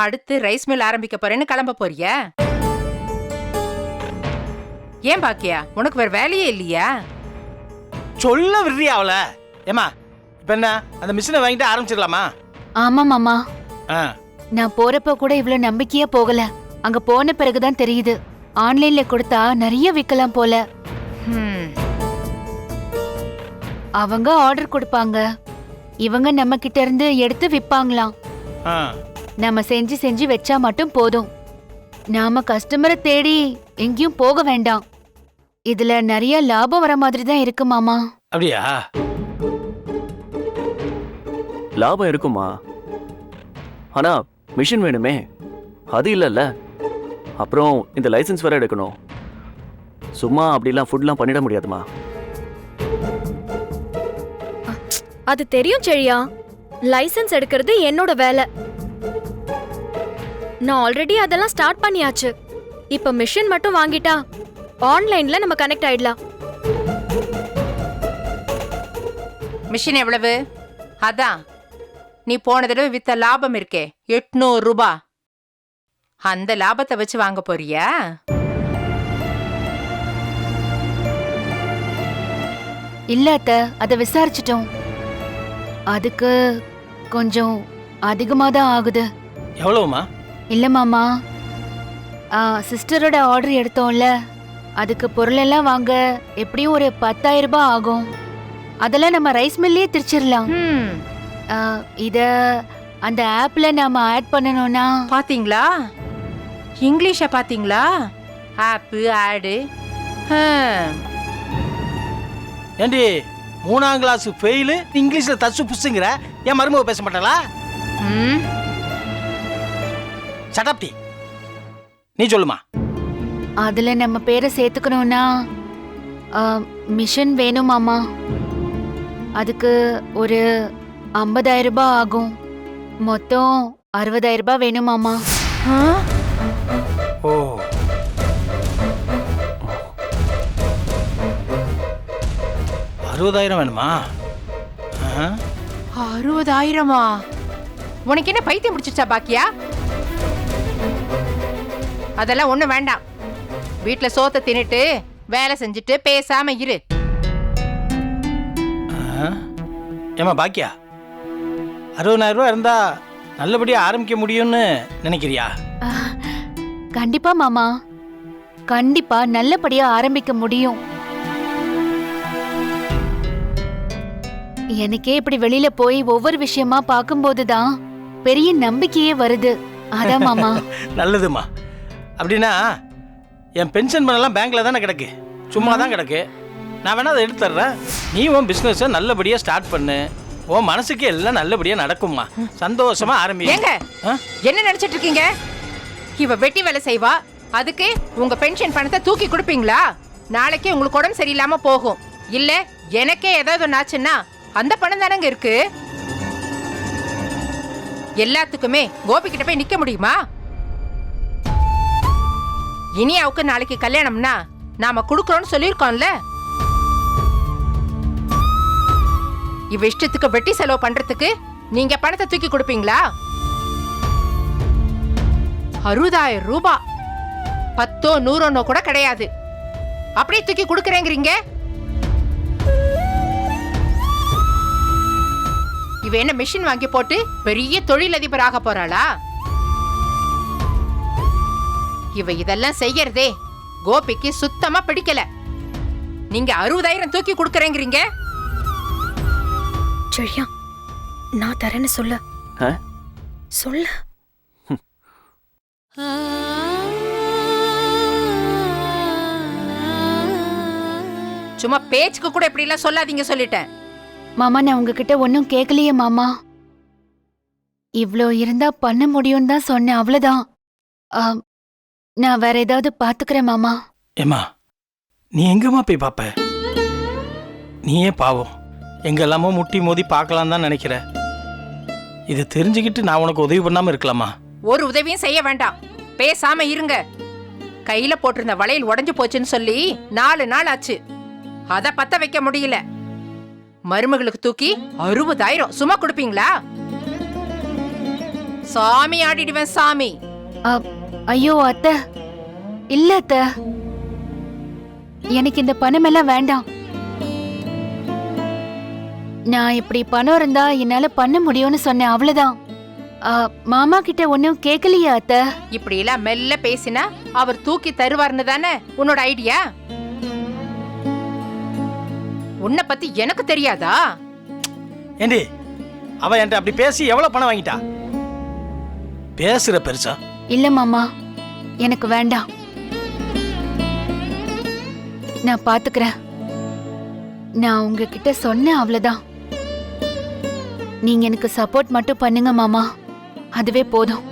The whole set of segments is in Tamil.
அடுத்து ரைஸ் மில் ஆரம்பிக்க போறேன்னு கிளம்ப போறியா? ஏன் பாக்கியா, உனக்கு வேற வேலையே இல்லையா? சொல்ல விடுறியா அவள? ஏமா இப்ப என்ன அந்த மிஷினை வாங்கிட்டு ஆரம்பிச்சிடலாமா? ஆமா மாமா, நான் போறப்ப கூட இவ்வளவு நம்பிக்கையா போகல. அங்க போன பிறகுதான் தெரியுது ஆன்லைன்ல கொடுத்தா நிறைய விக்கலாம் போல. அவங்க ஆர்டர் கொடுப்பாங்க, இவங்க நம்ம கிட்ட இருந்து எடுத்து விப்பாங்களாம். நம்ம செஞ்சு செஞ்சு வச்சா மட்டும் போதும். நாம கஸ்டமரை தேடி எங்கேயும் போக வேண்டாம். இதுல நிறைய லாபம் வர மாதிரி தான் இருக்கு மாமா. அப்படியா? லாபம் இருக்குமா? ஆனா மிஷின் வேணுமே, அது இல்லல்ல. அப்புறம் இந்த லைசன்ஸ் வேற எடுக்கணும். சும்மா அப்படிலாம் ஃபுட்லாம் பண்ணிட முடியாதுமா. அது தெரியும் செழியா, லைசன்ஸ் எடுக்கிறது என்னோட வேலை. நான் ஆல்ரெடி அதெல்லாம் ஸ்டார்ட் பண்ணியாச்சு. இப்ப மிஷின் மட்டும் வாங்கிட்டா ஆன்லைன்ல நம்ம கனெக்ட் ஆயிடலாம். மிஷின் எவ்வளவு? அதான் நீ போன தடவை வித்த லாபம் இருக்கே 800 ரூபாய், அந்த லாபத்தை வச்சு வாங்க போறியா? இல்ல அத்த, அத விசாரிச்சிட்டோம். அதுக்கு கொஞ்சம் அதிகமா தான் ஆகுது. எவ்வளவுமா? இல்ல மாமா, சிஸ்டரோட ஆர்டர் எடுத்தோம்ல, அதுக்கு பொருள் எல்லாம் வாங்க எப்படியும் ஒரு 10,000 ரூபாய் ஆகும். அதெல்லாம் நம்ம ரைஸ் மில்லே திருச்சிடலாம். இத அந்த ஆப்ல நாம ஆட் பண்ணனும்னா. பாத்தீங்களா, இங்கிலீஷ பாத்தீங்களா? ஆப் ஆடு. ஏண்டி 3ஆம் கிளாஸ் ஃபெயில் இங்கிலீஷ்ல தச்சு புசுங்கிற? ஏன் மருமக பேச மாட்டாளா? சடாப்டி, நீ சொல்லுமா. அதுல நம்ம பேரை சேர்த்துக்கணும்னா மிஷன் வேணும் மாமா. அதுக்கு ஒரு 50,000 ரூபாய் ஆகும். மொத்தம் 60,000 ரூபாய் வேணும் மாமா. ஓ, 60,000 வேணுமா? 60,000-ஆ? உனக்கு என்ன பைத்தியம் முடிச்சிச்சா பாக்கியா? அதெல்லாம் ஒண்ணு வேண்டாம். வீட்டுல சோத்த தின்னுட்டு வேலை செஞ்சுட்டு பேசாம இரு. ஏமா பாக்கியா, 60,000 ரூபாய் இருந்தா நல்லபடியா ஆரம்பிக்க முடியும்னு நினைக்கிறியா? கண்டிப்பா மாமா, கண்டிப்பா நல்லபடியா ஆரம்பிக்க முடியும். எனக்கே இப்படி வெளியில போய் ஒவ்வொரு விஷயமா பார்க்கும்போதுதான் பெரிய நம்பிக்கையே வருது. அதான் மாமா. நல்லதுமா. அப்படின்னா என் பென்ஷன் பண்ணலாம் பேங்க்ல தானே கிடக்கு, சும்மா தான் கிடக்கு. நான் வேணா அதை எடுத்துறேன். நீ உன் பிசினஸ் நல்லபடியா ஸ்டார்ட் பண்ணு. உன் மனசுக்கு எல்லாம் நல்லபடியா நடக்கும்மா. சந்தோஷமா ஆரம்பி. ஏங்க என்ன நினைச்சிட்டு இருக்கீங்க? இவ வெட்டி வேலை செய்வா, அதுக்கு உங்க பென்ஷன் பணத்தை தூக்கி கொடுப்பீங்களா? நாளைக்கே உங்களுக்கு உடம்பு சரியில்லாம போகும். இல்ல எனக்கே ஏதாவது ஒன்னாச்சுன்னா அந்த பணம் தானங்க இருக்கு. எல்லாத்துக்குமே கோபி கிட்ட போய் நிக்க முடியுமா? இனியாவுக்கு நாளைக்கு கல்யாணம்னா நாம குடுக்கறோம்னு சொல்லியிருக்கோம்ல. இவ இஷ்டத்துக்கு வெட்டி செலவு பண்றதுக்கு நீங்க பணத்தை தூக்கி கொடுப்பீங்களா? 60,000 ரூபாய் 10 100 கூட கிடையாது. அப்படியே தூக்கி கொடுக்கறேங்கிறீங்க. இவ என்ன மிஷின் வாங்கி போட்டு பெரிய தொழிலதிபர் ஆக போறாளா? இவ இதெல்லாம் செய்யறதே கோபிக்கு சுத்தமா பிடிக்கல. நீங்க 60,000 தூக்கி கொடுக்கறேங்கிறீங்க. செழியா, நான் தரேன்னு சொல்ல சொல்ல. சும்மா பேச்சுக்கு கூட இப்படி எல்லாம் சொல்லாதீங்க சொல்லிட்டேன். மாமா, நான் உங்ககிட்ட ஒன்னும் கேட்கலையே மாமா. இவ்ளோ இருந்தா பண்ண முடியும் தான் சொன்னேன், அவ்வளவுதான். நான் வேற ஏதாவது பாத்துக்கிறேன் மாமா. ஏமா, நீ எங்கம்மா போய் பாப்ப? நீயே பாவம் எங்கெல்லாமோ முட்டி மோதி பார்க்கலாம் தான் நினைக்கிற. இது தெரிஞ்சுக்கிட்டு நான் உனக்கு உதவி பண்ணாம இருக்கலாமா? ஒரு உதவியும் செய்ய வேண்டாம், பேசாம இருங்க. கையில போட்டிருந்த வளையல் உடைஞ்சு போச்சுன்னு சொல்லி 4 நாள் ஆச்சு. அத பத்த வைக்க முடியல. மருமகளுக்கு தூக்கி 60,000 சும்மா கொடுப்பீங்களா? சாமி ஆடிடுவேன் சாமி. ஐயோ அத்தை, இல்ல அத்தை, எனக்கு இந்த பணம் எல்லாம் வேண்டாம். நான் இப்படி பணம் இருந்தா என்னால பண்ண முடியும்னு சொன்னேன், அவ்வளவுதான். மாமா கிட்ட ஒன்னும் கேட்கலையா அத்தை? இப்படி எல்லாம் மெல்ல பேசினா அவர் தூக்கி தருவார்னு தானே உன்னோட ஐடியா? உன்னை பத்தி எனக்கு தெரியாதா? ஏண்டி அவ என்கிட்ட அப்படி பேசி எவ்வளவு பணம் வாங்கிட்டா? பேசுற பெருசா? இல்ல மாமா, எனக்கு வேண்டாம். நான் பாத்துக்கிறேன். நான் உங்ககிட்ட சொன்னேன், அவ்வளவுதான். நீங்க எனக்கு சப்போர்ட் மட்டும் பண்ணுங்க மாமா, அதுவே போதும்.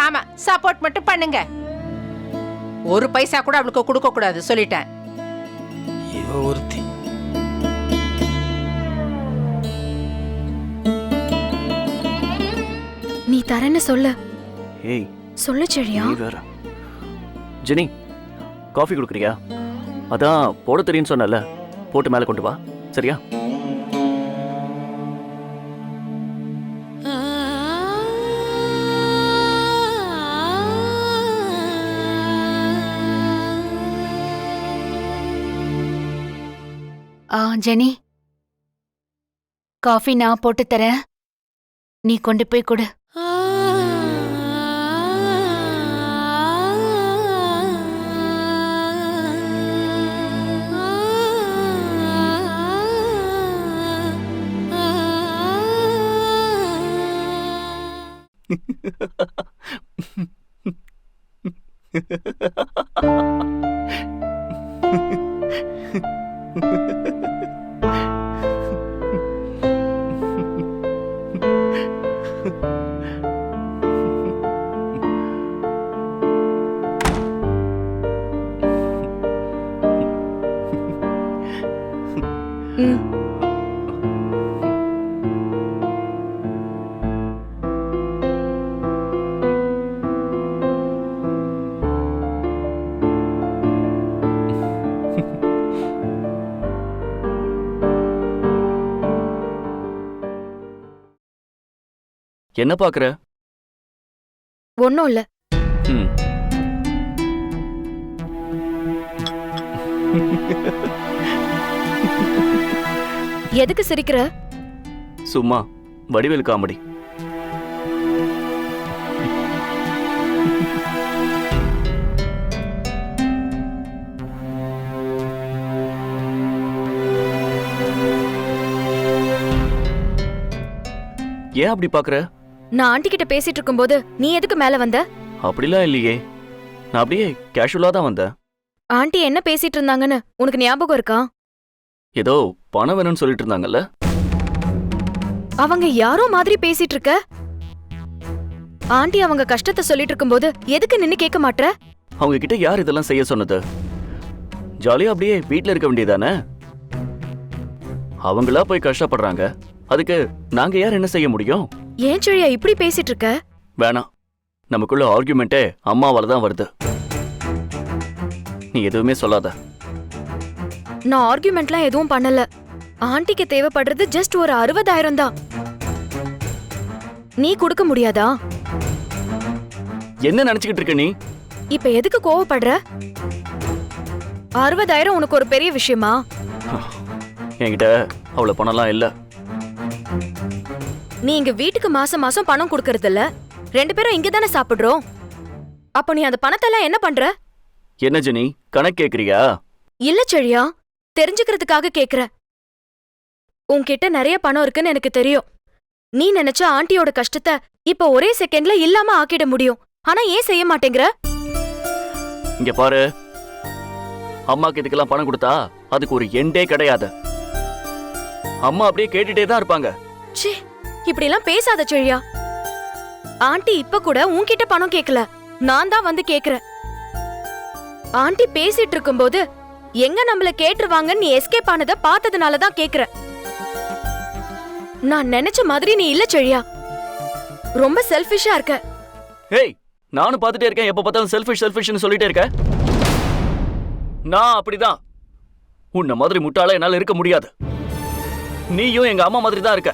ஆமா, சப்போர்ட் மட்டும் பண்ணுங்க. ஒரு பைசா கூட அவளுக்கு கொடுக்க கூடாது சொல்லிட்டேன். இவ ஒருத்தி. நீ தரேன்னு சொல்லு. ஏய் சொல்லு செழியா. நீ வேற. ஜெனி, காஃபி குடுக்குறியா? அதான் போட தெரியும்னு சொன்னல, போட்டு மேலே கொண்டு வா, சரியா? ஜெனி, காஃபி நான் போட்டு தரேன், நீ கொண்டு போய் கொடு. என்ன பாக்குற? ஒன்னும் இல்ல. எதுக்கு சிரிக்கிற? சும்மா வடிவேல் காமெடி. ஏன் அப்படி பாக்குற? நான் ஆண்டி கிட்ட பேசிட்டு இருக்கும்போது நீ எதுக்கு மேல வந்த? அப்படிலாம் இல்லையே, நான் அப்படியே கேஷுவலா தான் வந்தேன். ஆண்டி என்ன பேசிட்டு இருந்தாங்கன்னு உனக்கு ஞாபகம் இருக்கா? ஏதோ பணம் வேணும்னு சொல்லிட்டு இருந்தாங்கல்ல? அவங்க யாரோ மாதிரி பேசிட்டு இருக்க. ஆண்டி அவங்க கஷ்டத்தை சொல்லிட்டு இருக்கும்போது எதுக்கு நின்னு கேட்க மாட்ற? அவங்க கிட்ட யார் இதெல்லாம் செய்ய சொன்னது? ஜாலியா அப்படியே வீட்ல இருக்க வேண்டியதானே? அவங்களா போய் கஷ்டப்படுறாங்க, அதுக்கு நாங்க யார் என்ன செய்ய முடியும்? ஏன் செழியா இப்படி பேசிட்டு இருக்க? வேணாம், நமக்குள்ள ஆர்குமெண்டே அம்மாவால தான் வருது. நீ எதுவுமே சொல்லாத. நான் ஆர்குமெண்ட்லாம் எதுவும் பண்ணல. ஆண்டிக்கு தேவைப்படுறது ஜஸ்ட் ஒரு 60,000 தான். நீ கொடுக்க முடியாதா? என்ன நினைச்சுக்கிட்டு இருக்க நீ? இப்ப எதுக்கு கோவப்படுற? 60,000 உனக்கு ஒரு பெரிய விஷயமா? என்கிட்ட அவ்வளவு பணம்லாம் இல்ல. நீ இங்க வீட்டுக்கு மாசம் மாசம் பணம் கொடுக்கறது இல்ல, 2 பேரும் இங்க தானே சாப்பிடுறோம். அப்ப நீ அந்த பணத்தெல்லாம் என்ன பண்ற? என்ன ஜெனி, கணக்கு கேக்குறியா? இல்ல செழியா, தெரிஞ்சுக்கிறதுக்காக கேக்குற. உன்கிட்ட நிறைய பணம் இருக்குன்னு எனக்கு தெரியும். நீ நினைச்ச ஆண்டியோட கஷ்டத்தை இப்ப ஒரே செகண்ட்ல இல்லாம ஆக்கிட முடியும். ஆனா ஏன் செய்ய மாட்டேங்கிற? இங்க பாரு, அம்மாக்கு இதுக்கெல்லாம் பணம் கொடுத்தா அதுக்கு ஒரு எண்டே கிடையாது. அம்மா அப்படியே கேட்டுட்டே தான் இருப்பாங்க. ச்சே, இப்படி எல்லாம் பேசாத செழியா. ஆண்டி இப்ப கூட உன்கிட்ட பணம் கேக்கல, நான் தான் வந்து கேக்குறேன். ஆண்டி பேசிட்டு இருக்கும்போது எங்க நம்மள கேட்டுருவாங்கன்னு நீ எஸ்கேப் ஆனத பார்த்ததுனால தான் கேக்குறேன். நான் நினைச்ச மாதிரி நீ இல்ல செழியா, ரொம்ப செல்ஃபிஷா இருக்க. ஏய், நானும் பார்த்துட்டே இருக்கேன், எப்ப பார்த்தாலும் செல்ஃபிஷ் செல்ஃபிஷ்னு சொல்லிட்டே இருக்க. நான் அப்படிதான். உன்ன மாதிரி முட்டாளா என்னால இருக்க முடியாது. நீயும் எங்க அம்மா மாதிரி தான் இருக்க.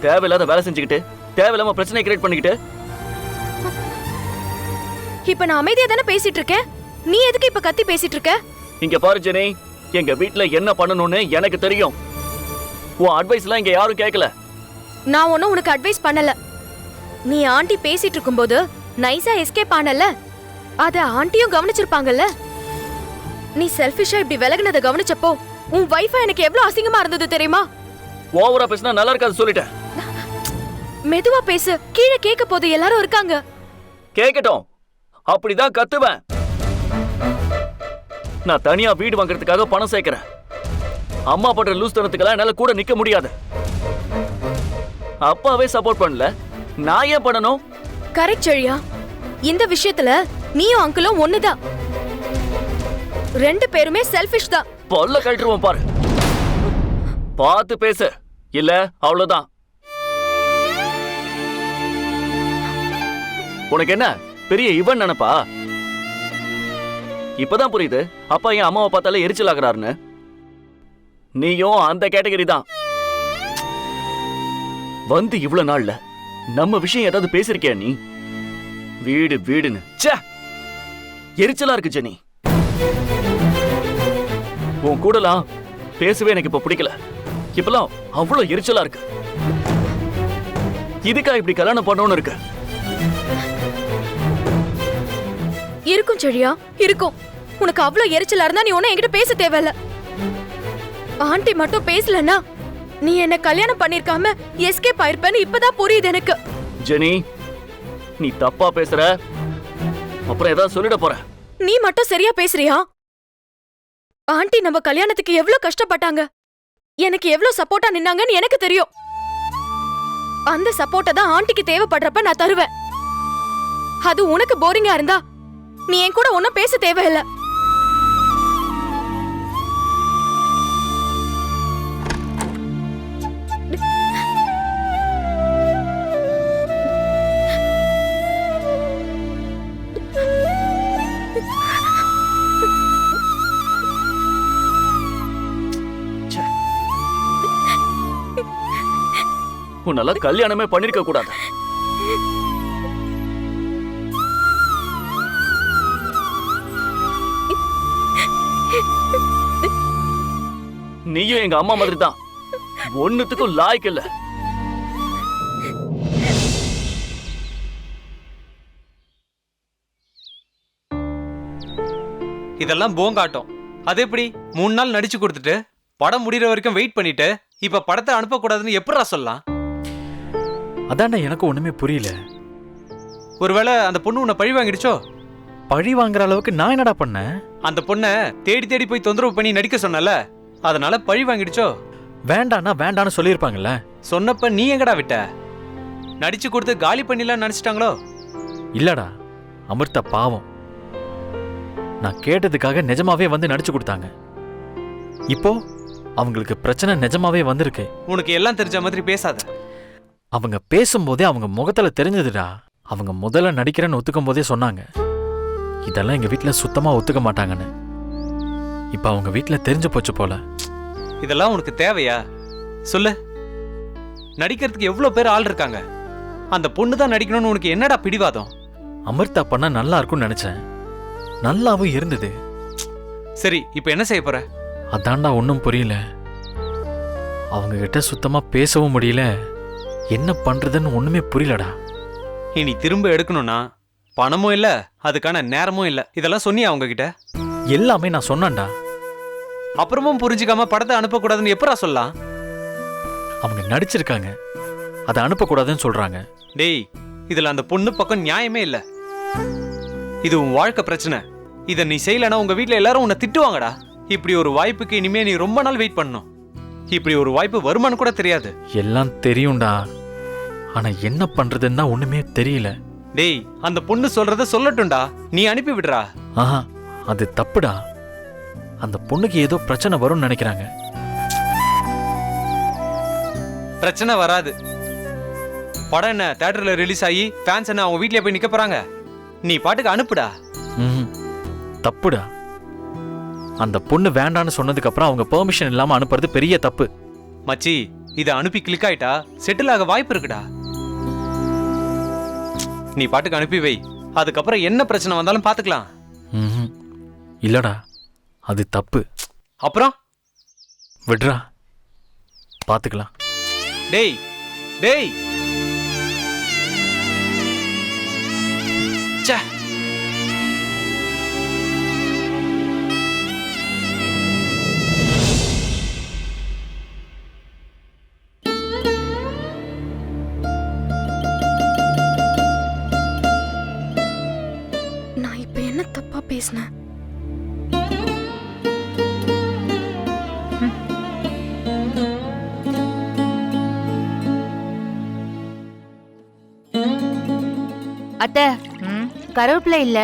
தேவையில்லாத வேலை செஞ்சுக்கிட்டு தேவையில்லாம பிரச்சனை கிரியேட் பண்ணிக்கிட்டு. இப்ப நான் அமைதியா தானே பேசிட்டு இருக்கேன், நீ எதுக்கு இப்ப கத்தி பேசிட்டு இருக்க? இங்க பாரு ஜெனி, எங்க வீட்ல என்ன பண்ணணும்னு எனக்கு தெரியும். உன் அட்வைஸ்லாம் இங்க யாரும் கேட்கல. நான் ஒன்னும் உனக்கு அட்வைஸ் பண்ணல. நீ ஆண்டி பேசிட்டு இருக்கும்போது நைஸா எஸ்கேப் ஆனல, அத ஆண்டியும் கவனிச்சிருப்பாங்கல்ல. நீ செல்ஃபிஷா இப்படி விலகுனத கவனிச்சப்போ உன் வைஃபா எனக்கு எவ்வளவு அசிங்கமா இருந்தது தெரியுமா? ஓவரா பேசினா நல்லா இருக்காது சொல்லிட்டேன். மெதுவா பேசு, கீழே கேட்க போது எல்லாரும் இருக்காங்க. கேட்கட்டும், அப்படிதான் கத்துவேன். நான் தனியா வீடு வாங்குறதுக்காக பணம் சேர்க்கிறேன். அம்மா பண்ற லூஸ் தனத்துக்கெல்லாம் என்னால கூட நிக்க முடியாது. அப்பாவே சப்போர்ட் பண்ணல, நான் ஏன் பண்ணணும்? கரெக்ட் செழியா, இந்த விஷயத்துல நீயும் அங்கிளும் ஒண்ணுதான். ரெண்டு பேருமே செல்ஃபிஷ் தான். பொல்ல கழட்டுருவோம் பாரு. பார்த்து பேசு, இல்ல அவ்வளவுதான். உனக்கு என்ன பெரிய இவன் நினைப்பா? இப்பதான் புரியுது அப்பா என் அம்மாவை பார்த்தாலே எரிச்சல் ஆகுறாருன்னு. நீயும் அந்த கேட்டகரி தான். வந்து இவ்வளவு நாள்ல நம்ம விஷயம் ஏதாவது பேசிருக்கியா நீ? வீடு வீடுன்னு ச்சே, எரிச்சலா இருக்கு ஜெனி. உன் கூடலாம் பேசவே எனக்கு இப்ப பிடிக்கல. இப்பெல்லாம் அவ்வளவு எரிச்சலா இருக்கு. இதுக்கா இப்படி கல்யாணம் பண்ணணும்னு இருக்கு? இருக்கும் செழியா, இருக்கும். உனக்கு அவ்வளவு எரிச்சலா இருந்தா நீ ஒன்னும் என்கிட்ட பேச தேவையில்ல. ஆண்டி மட்டும் பேசலன்னா நீ என்ன கல்யாணம் பண்ணிருக்காம எஸ்கேப் ஆயிருப்பேன்னு இப்பதான் புரியுது எனக்கு. ஜெனி, நீ தப்பா பேசுற, அப்புறம் ஏதாவது சொல்லிட போற. நீ மட்டும் சரியா பேசுறியா? ஆண்டி நம்ம கல்யாணத்துக்கு எவ்வளவு கஷ்டப்பட்டாங்க, எனக்கு எவ்வளவு சப்போர்ட்டா நின்னாங்கன்னு எனக்கு தெரியும். அந்த சப்போர்ட்டை தான் ஆண்டிக்கு தேவைப்படுறப்ப நான் தருவேன். அது உனக்கு போரிங்கா இருந்தா நீ என் கூட ஒன்னும் பேச தேவையில்ல. உன்னால கல்யாணமே பண்ணிருக்க கூடாது. நீயும் எங்க அம்மா மாதிரி தான், ஒண்ணுத்துக்கும் லாய்க்கு இல்ல. இதெல்லாம் போங்காட்டம். அது எப்படி 3 நாள் நடிச்சு கொடுத்துட்டு படம் முடிகிற வரைக்கும் வெயிட் பண்ணிட்டு இப்ப படத்தை அனுப்பக்கூடாதுன்னு எப்படிடா சொல்லலாம்? அதான்டா எனக்கு ஒண்ணுமே புரியல. ஒருவேளை அந்த பொண்ணு உன்னை பழி வாங்கிடுச்சோ? பழி வாங்குற அளவுக்கு நான் என்னடா பண்ணேன்? அந்த பொண்ணை தேடி தேடி போய் தொந்தரவு பண்ணி நடிக்க சொன்னல, அதனால பழி வாங்கிடுச்சோ? வேண்டான்னா வேண்டான்னு சொல்லியிருப்பாங்கல்ல. சொன்னப்ப நீ எங்கடா விட்ட? நடிச்சு கொடுத்து காலி பண்ணிடலாம் நினைச்சிட்டாங்களோ? இல்லடா, அமிர்தா பாவம். நான் கேட்டதுக்காக நிஜமாவே வந்து நடிச்சு கொடுத்தாங்க. இப்போ அவங்களுக்கு பிரச்சனை நிஜமாவே வந்திருக்கு. உனக்கு எல்லாம் தெரிஞ்ச மாதிரி பேசாத. அவங்க பேசும்போதே அவங்க முகத்துல தெரிஞ்சதுடா. அவங்க முதல்ல நடிக்கிறேன்னு ஒத்துக்கும் போதே சொன்னாங்க, இதெல்லாம் எங்க வீட்டுல சுத்தமா ஒத்துக்க மாட்டாங்கன்னு. இப்ப அவங்க வீட்டுல தெரிஞ்சு போச்சு போல. இதெல்லாம் உனக்கு தேவையா சொல்லு? நடிக்கிறதுக்கு எவ்வளவு பேர் ஆள் இருக்காங்க. அந்த பொண்ணு தான் நடிக்கணும்னு உனக்கு என்னடா பிடிவாதம்? அமிர்தா பண்ணா நல்லா இருக்கும்னு நினைச்சேன், நல்லாவும் இருந்தது. சரி, இப்ப என்ன செய்ய போற? அதான்டா ஒன்றும் புரியல. அவங்க கிட்ட சுத்தமா பேசவும் முடியல, என்ன பண்றதுன்னு ஒண்ணுமே புரியலடா. இனி திரும்ப எடுக்கணும்னா பணமும் இல்ல, அதுக்கான நேரமும் இல்ல. இதெல்லாம் சொன்னியா அவங்க கிட்ட? எல்லாமே நான் சொன்னேன்டா. அப்புறமும் புரிஞ்சுக்காம படத்தை அனுப்பக்கூடாதுன்னு எப்படா சொல்லலாம்? அவங்க நடிச்சிருக்காங்க, அதை அனுப்பக்கூடாதுன்னு சொல்றாங்க. டேய், இதுல அந்த பொண்ணு பக்கம் நியாயமே இல்ல. இது உன் வாழ்க்கை பிரச்சனை. இதை நீ செய்யலன்னா உங்க வீட்டுல எல்லாரும் உன்னை திட்டுவாங்கடா. இப்படி ஒரு வாய்ப்புக்கு இனிமே நீ ரொம்ப நாள் வெயிட் பண்ணணும். இப்படி ஒரு வாய்ப்பு வருமானு கூட தெரியாது. எல்லாம் தெரியும்டா, ஆனா என்ன பண்றதுன்னு தான் ஒண்ணுமே தெரியல. டேய், அந்த பொண்ணு சொல்றத சொல்லட்டும்டா, நீ அனுப்பி விடுறா. ஆஹா, அது தப்புடா. அந்த பொண்ணுக்கு ஏதோ பிரச்சனை வரும்னு நினைக்கிறாங்க. பிரச்சனை வராது. படம் என்ன தியேட்டர்ல ரிலீஸ் ஆகி ஃபேன்ஸ் என்ன அவங்க வீட்லயே போய் நிக்க போறாங்க? நீ பாட்டுக்கு அனுப்புடா. தப்புடா. அந்த பொண்ணு வேண்டான்னு சொன்னதுக்கு அப்புறம் அவங்க பெர்மிஷன் இல்லாம அனுப்புறது பெரிய தப்பு. மச்சி, இதை அனுப்பி கிளிக் ஆயிட்டா செட்டில் ஆக வாய்ப்பு இருக்குடா. நீ பாட்டுக்கு அனுப்பி வை. அதுக்கப்புறம் என்ன பிரச்சனை வந்தாலும் பாத்துக்கலாம். ம்ஹும். இல்லடா அது தப்பு. அப்புறம் விட்றா, பார்த்துக்கலாம். டேய் டேய் ச்சே. நான் இப்ப என்ன தப்பா பேசினேன்? அத்தை, ம், கருவேப்பிலை இல்ல,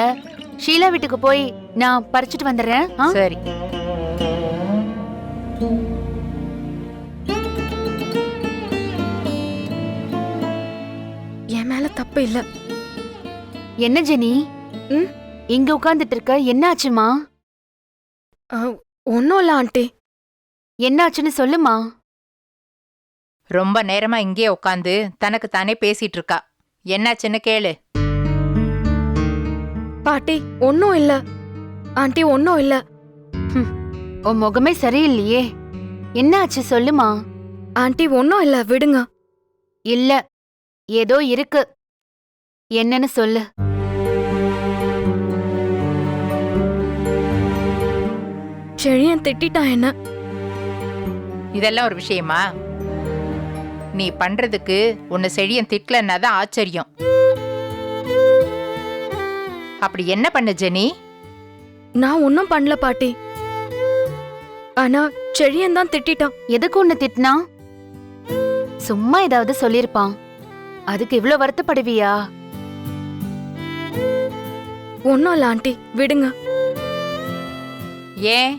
ஷீலா வீட்டுக்கு போய் நான் பறிச்சிட்டு வந்துடுறேன். ஆ? சரி. என் மேல தப்பு இல்ல. என்ன ஜெனி, ம்? இங்க உட்கார்ந்துட்டு இருக்க, என்ன ஆச்சுமா? ஒன்னும் இல்ல ஆண்டி. என்ன ஆச்சுன்னு சொல்லுமா. ரொம்ப நேரமா இங்கேயே உட்காந்து தனக்கு தானே பேசிட்டு இருக்கா. என்னாச்சுன்னு கேளு. பாட்டி ஒன்னும் இல்ல. ஆண்டி ஒன்னும் இல்ல. உன் முகமே சரியில்லையே, என்ன ஆச்சு சொல்லுமா. ஆண்டி ஒன்னும் இல்ல, விடுங்க. இல்ல, ஏதோ இருக்கு, என்னன்னு சொல்லு. செழியன் திட்டான் என்ன. இதெல்லாம் ஒரு விஷயமா? நீ பண்றதுக்கு உன்னை செழியன் திட்டலன்னா தான் ஆச்சரியம். அப்படி என்ன பண்ண ஜெனி? நான் ஒன்னும் பண்ணல பாட்டி. ஆனா செழியன் தான் திட்டான். எதுக்கு உன்னை திட்டினா? சும்மா ஏதாவது சொல்லிருப்பான், அதுக்கு இவ்ளோ வருத்தப்படுவியா? ஒன்னும் இல்ல ஆண்டி, விடுங்க. ஏன்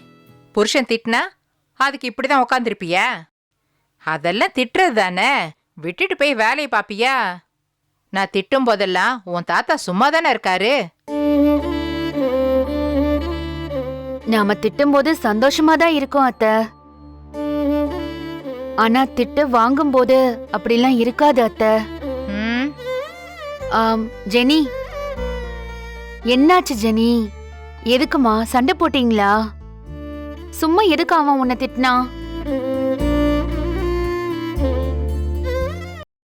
புருஷன் திட்டினா அதுக்கு இப்படிதான் உக்காந்துருப்பியா? அதெல்லாம் திட்டுறது தானே, விட்டுட்டு போய் வேலையை பாப்பியா? நான் திட்டும் போதெல்லாம் உன் தாத்தா சும்மா தானே இருக்காரு. நாம திட்டும் போது சந்தோஷமா தான் இருக்கோம் அத்தை. ஆனா திட்டு வாங்கும் போது அப்படிலாம் இருக்காது அத்தை. ம், ஜெனி, என்னாச்சு ஜெனி? எதுக்குமா சண்டை போட்டீங்களா? சும்மா எதுக்கு அவன் உன்னை திட்டினா?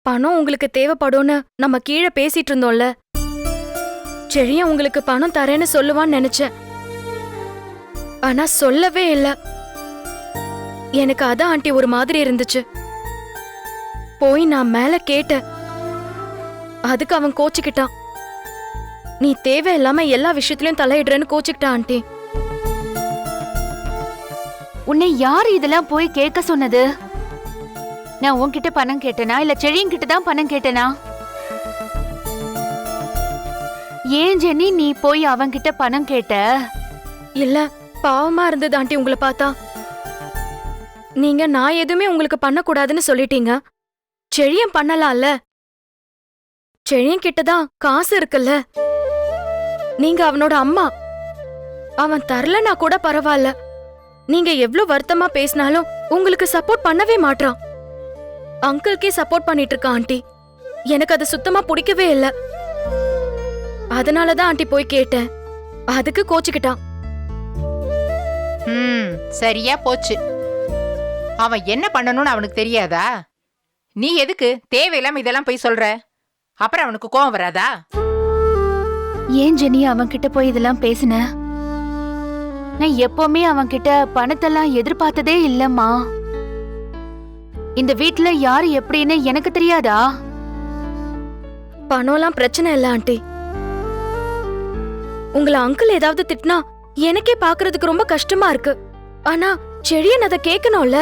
பணம் உங்களுக்கு தேவைப்படும்னு நம்ம கீழே பேசிட்டு இருந்தோம்ல. செழியன் உங்களுக்கு பணம் தரேன்னு சொல்லுவான்னு நினைச்சேன். ஆனா சொல்லவே இல்ல. எனக்கு அதான் ஆண்டி ஒரு மாதிரி இருந்துச்சு. போய் நான் மேல கேட்டேன். அதுக்கு அவன் கோச்சுக்கிட்டான். நீ தேவையில்லாம எல்லா விஷயத்திலயும் தலையிடுறேன்னு கோச்சுக்கிட்டான் ஆண்டி. உன்னை யாரு இதெல்லாம் போய் கேட்க சொன்னது? நான் உன்கிட்ட பணம் கேட்டனா இல்ல செழியன் கிட்ட தான் பணம் கேட்டனா? ஏன் ஜெனி நீ போய் அவன்கிட்ட பணம் கேட்ட? இல்ல, பாவமா இருந்தது ஆண்டி உங்களை பார்த்தா. நீங்க நான் எதுவுமே உங்களுக்கு பண்ணக்கூடாதுன்னு சொல்லிட்டீங்க. செழியன் பண்ணலாம்ல. செழியன் கிட்டதான் காசு இருக்குல்ல. நீங்க அவனோட அம்மா. அவன் தரலனா கூட பரவாயில்ல. நீங்க எவ்ளோ வருத்தமா பேசினாலும் உங்களுக்கு சப்போர்ட் பண்ணவே மாட்டான். அங்கிள்கே சப்போர்ட் பண்ணிட்டு இருக்கான் ஆண்டி. எனக்கு அது சுத்தமா பிடிக்கவே இல்ல. அதனாலதான் ஆண்டி போய் கேட்டேன். அதுக்கு கோச்சுக்கிட்டான். ம், சரியா போச்சு. அவன் என்ன பண்ணணும்னு அவனுக்கு தெரியாதா? நீ எதுக்கு தேவையில்லாம இதெல்லாம் போய் சொல்ற? அப்புறம் அவனுக்கு கோவம் வராதா? ஏன் ஜெனி அவன்கிட்ட போய் இதெல்லாம் பேசின? நான் எப்பவுமே அவன்கிட்ட பணத்தெல்லாம் எதிர்பார்த்ததே இல்லம்மா. இந்த வீட்ல யாரு எப்படின்னு எனக்கு தெரியாதா? பணம்லாம் பிரச்சனை இல்ல ஆண்டி. உங்களை அங்கிள் ஏதாவது திட்டினா எனக்கே பாக்குறதுக்கு ரொம்ப கஷ்டமா இருக்கு. ஆனா செழியன் அதை கேட்கணும்ல.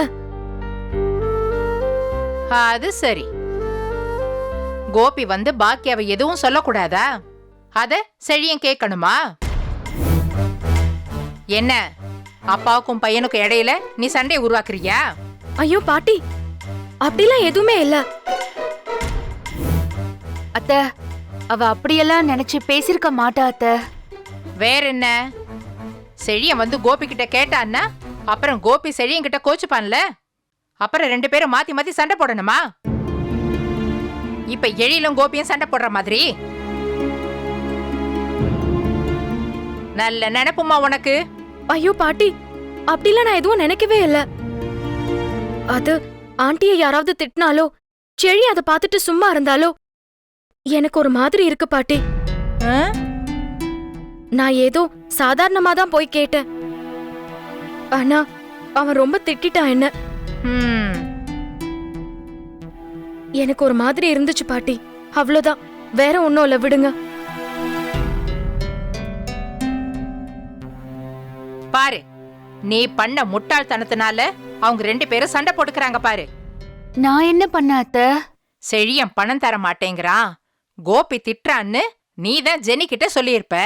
அது சரி. கோபி வந்து பாக்கியாவை எதுவும் சொல்லக்கூடாதா? அத செழியன் கேட்கணுமா? என்ன அப்பாவுக்கும் பையனுக்கும் இடையில நீ சண்டையை உருவாக்குறியா? ஐயோ பாட்டி, அப்படிலாம் எதுவுமே இல்ல. அத்த, அவ அப்படியெல்லாம் நினைச்சு பேசிருக்க மாட்டா அத்த. வேற என்ன? செழியன் வந்து கோபி கிட்ட கேட்டான்னா அப்புறம் கோபி செழியன் கிட்ட கோச்சுப்பான்ல. அப்புறம் ரெண்டு பேரும் மாத்தி மாத்தி சண்டை போடணுமா? இப்ப எழிலும் கோபியும் சண்டை போடுற மாதிரி நல்ல நினைப்புமா உனக்கு. ஐயோ பாட்டி, அப்படிலாம் நான் எதுவும் நினைக்கவே இல்ல. அது ஆண்டியை யாராவது திட்டினாலோ செழி அதை பார்த்துட்டு சும்மா இருந்தாலோ எனக்கு ஒரு மாதிரி இருக்கு பாட்டி. ஆ? நான் ஏதோ சாதாரணமா தான் போய் கேட்டேன். ஆனா அவன் ரொம்ப திட்டிட்டான் என்ன. ம். எனக்கு ஒரு மாதிரி இருந்துச்சு பாட்டி. அவ்வளவுதான், வேற ஒண்ணும் இல்ல, விடுங்க. பாரு, நீ பண்ண முட்டாள்தனத்தினால அவங்க 2 பேரும் சண்டை போட்டுக்கறாங்க பாரு. நான் என்ன பண்ண அத்தை? செழியன் பணம் தர மாட்டேங்கிறான், கோபி திட்டுறான்னு நீ தான் ஜெனி கிட்ட சொல்லியிருப்ப.